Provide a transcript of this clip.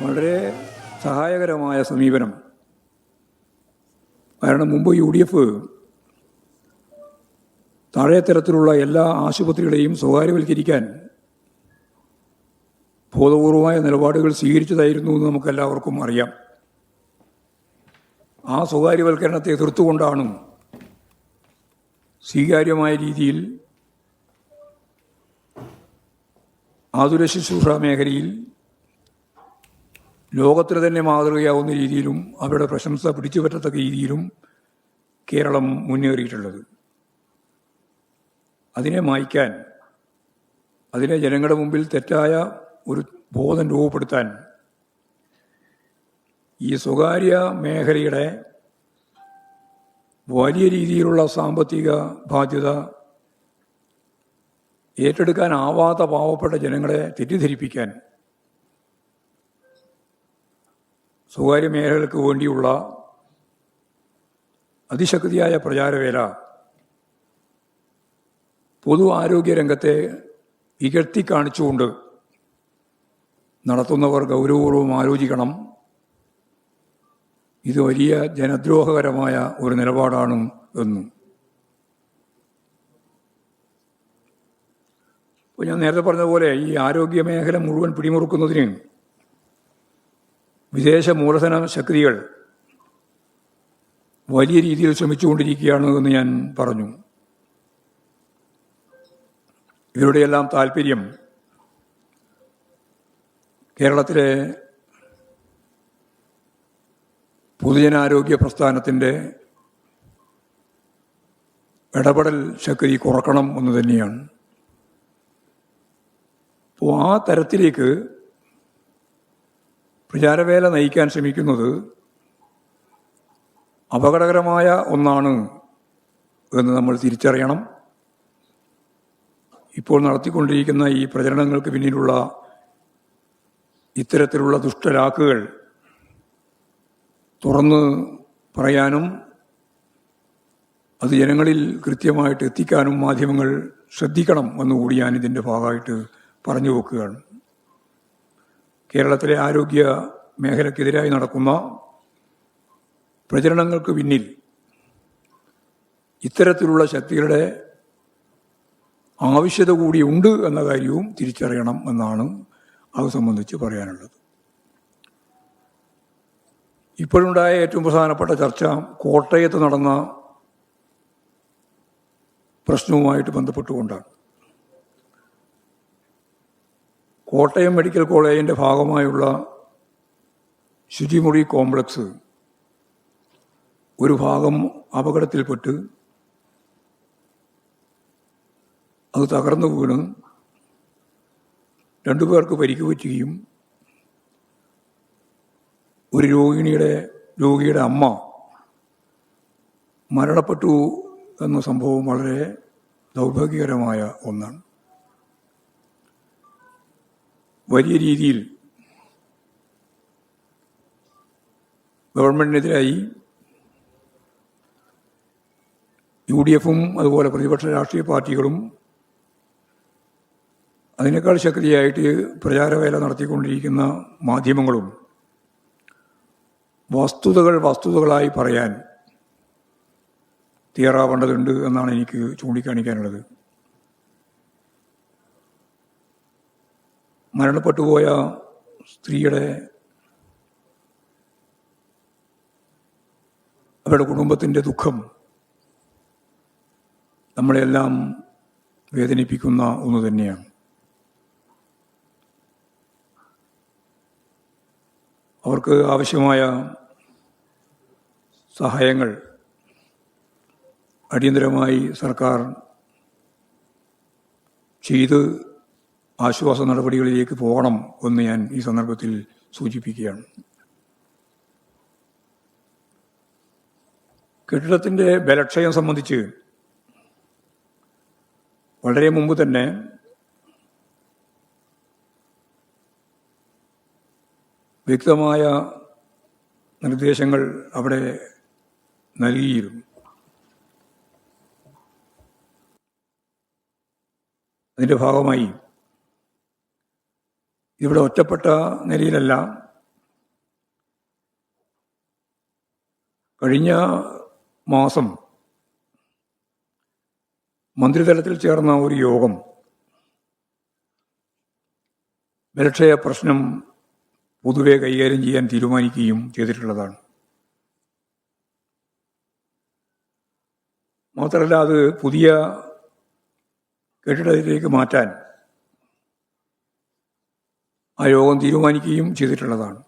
വളരെ സഹായകരമായ സമീപനം. കാരണം മുമ്പ് UDF താഴെ തരത്തിലുള്ള എല്ലാ ആശുപത്രികളെയും സ്വകാര്യവൽക്കരിക്കാൻ ബോധപൂർവമായ നിലപാടുകൾ സ്വീകരിച്ചതായിരുന്നു എന്ന് നമുക്കെല്ലാവർക്കും അറിയാം. ആ സ്വകാര്യവൽക്കരണത്തെ എതിർത്തുകൊണ്ടാണ് സ്വീകാര്യമായ രീതിയിൽ ആതുര ശുശ്രൂഷ മേഖലയിൽ ലോകത്തിന് തന്നെ മാതൃകയാവുന്ന രീതിയിലും അവരുടെ പ്രശംസ പിടിച്ചു പറ്റത്തക്ക രീതിയിലും കേരളം മുന്നേറിയിട്ടുള്ളത്. അതിനെ മായ്ക്കാൻ, അതിനെ ജനങ്ങളുടെ മുമ്പിൽ തെറ്റായ ഒരു ബോധം രൂപപ്പെടുത്താൻ ഈ സ്വകാര്യ മേഖലയുടെ വലിയ രീതിയിലുള്ള സാമ്പത്തിക ബാധ്യത ഏറ്റെടുക്കാനാവാത്ത പാവപ്പെട്ട ജനങ്ങളെ തെറ്റിദ്ധരിപ്പിക്കാൻ സ്വകാര്യ മേഖലകൾക്ക് വേണ്ടിയുള്ള അതിശക്തിയായ പ്രചാരവേല പൊതു ആരോഗ്യ രംഗത്തെ ഇകഴ്ത്തി കാണിച്ചുകൊണ്ട് നടത്തുന്നവർ ഗൗരവപൂർവ്വം ആലോചിക്കണം. ഇത് വലിയ ജനദ്രോഹകരമായ ഒരു നിലപാടാണ് എന്നും. ഇപ്പോൾ ഞാൻ നേരത്തെ പറഞ്ഞതുപോലെ ഈ ആരോഗ്യ മേഖല മുഴുവൻ പിടിമുറുക്കുന്നതിന് വിദേശ മൂലധന ശക്തികൾ വലിയ രീതിയിൽ ശ്രമിച്ചുകൊണ്ടിരിക്കുകയാണ് എന്ന് ഞാൻ പറഞ്ഞു. ഇവരുടെയെല്ലാം താല്പര്യം കേരളത്തിലെ പൊതുജനാരോഗ്യ പ്രസ്ഥാനത്തിൻ്റെ ഇടപെടൽ ശക്തി കുറക്കണം എന്ന് തന്നെയാണ്. അപ്പോൾ ആ തരത്തിലേക്ക് പ്രചാരവേല നയിക്കാൻ ശ്രമിക്കുന്നത് അപകടകരമായ ഒന്നാണ് എന്ന് നമ്മൾ തിരിച്ചറിയണം. ഇപ്പോൾ നടത്തിക്കൊണ്ടിരിക്കുന്ന ഈ പ്രചരണങ്ങൾക്ക് പിന്നിലുള്ള ഇത്തരത്തിലുള്ള ദുഷ്ടലാക്കുകൾ തുറന്ന് പറയാനും അത് ജനങ്ങളിൽ കൃത്യമായിട്ട് എത്തിക്കാനും മാധ്യമങ്ങൾ ശ്രദ്ധിക്കണം എന്നുകൂടി ഞാൻ ഇതിൻ്റെ ഭാഗമായിട്ട് പറഞ്ഞു വെക്കുകയാണ്. കേരളത്തിലെ ആരോഗ്യ മേഖലക്കെതിരായി നടക്കുന്ന പ്രചരണങ്ങൾക്ക് പിന്നിൽ ഇത്തരത്തിലുള്ള ശക്തികളുടെ ആവശ്യത കൂടി ഉണ്ട് എന്ന കാര്യവും തിരിച്ചറിയണം എന്നാണ് അത് സംബന്ധിച്ച് പറയാനുള്ളത്. ഇപ്പോഴുണ്ടായ ഏറ്റവും പ്രധാനപ്പെട്ട ചർച്ച കോട്ടയത്ത് നടന്ന പ്രശ്നവുമായിട്ട് ബന്ധപ്പെട്ടുകൊണ്ടാണ്. കോട്ടയം മെഡിക്കൽ കോളേജിൻ്റെ ഭാഗമായുള്ള ശുചിമുറി കോംപ്ലക്സ് ഒരു ഭാഗം അപകടത്തിൽപ്പെട്ട് അത് തകർന്നു വീണ് 2 പേർക്ക് പരിക്ക് പറ്റുകയും ഒരു രോഗിയുടെ അമ്മ മരണപ്പെട്ടു എന്ന സംഭവം വളരെ ദൗർഭാഗ്യകരമായ ഒന്നാണ്. വലിയ രീതിയിൽ ഗവൺമെൻറ്റിനെതിരായി UDFും അതുപോലെ പ്രതിപക്ഷ രാഷ്ട്രീയ പാർട്ടികളും അതിനേക്കാൾ ശക്തിയായിട്ട് പ്രചാരവേല നടത്തിക്കൊണ്ടിരിക്കുന്ന മാധ്യമങ്ങളും വസ്തുതകളായി പറയാൻ തയ്യാറാവേണ്ടതുണ്ട് എന്നാണ് എനിക്ക് ചൂണ്ടിക്കാണിക്കാനുള്ളത്. മരണപ്പെട്ടുപോയ സ്ത്രീയുടെ അവരുടെ കുടുംബത്തിൻ്റെ ദുഃഖം നമ്മളെല്ലാം വേദനിപ്പിക്കുന്ന ഒന്ന് തന്നെയാണ്. അവർക്ക് ആവശ്യമായ സഹായങ്ങൾ അടിയന്തരമായി സർക്കാർ ചെയ്ത് ആശ്വാസ നടപടികളിലേക്ക് പോകണം എന്ന് ഞാൻ ഈ സന്ദർഭത്തിൽ സൂചിപ്പിക്കുകയാണ്. കെട്ടിടത്തിൻ്റെ ബലക്ഷയം സംബന്ധിച്ച് വളരെ മുമ്പ് തന്നെ വ്യക്തമായ നിർദ്ദേശങ്ങൾ അവിടെ നൽകിയിരുന്നു. അതിൻ്റെ ഭാഗമായി ഇവിടെ ഒറ്റപ്പെട്ട നിലയിലല്ല കഴിഞ്ഞ മാസം മന്ത്രിതലത്തിൽ ചേർന്ന ഒരു യോഗം ബലക്ഷയ പ്രശ്നം പൊതുവെ കൈകാര്യം ചെയ്യാൻ തീരുമാനിക്കുകയും ചെയ്തിട്ടുള്ളതാണ്. മാത്രമല്ല, അത് പുതിയ കെട്ടിടത്തിലേക്ക് മാറ്റാൻ ആ യോഗം തീരുമാനിക്കുകയും ചെയ്തിട്ടുള്ളതാണ്.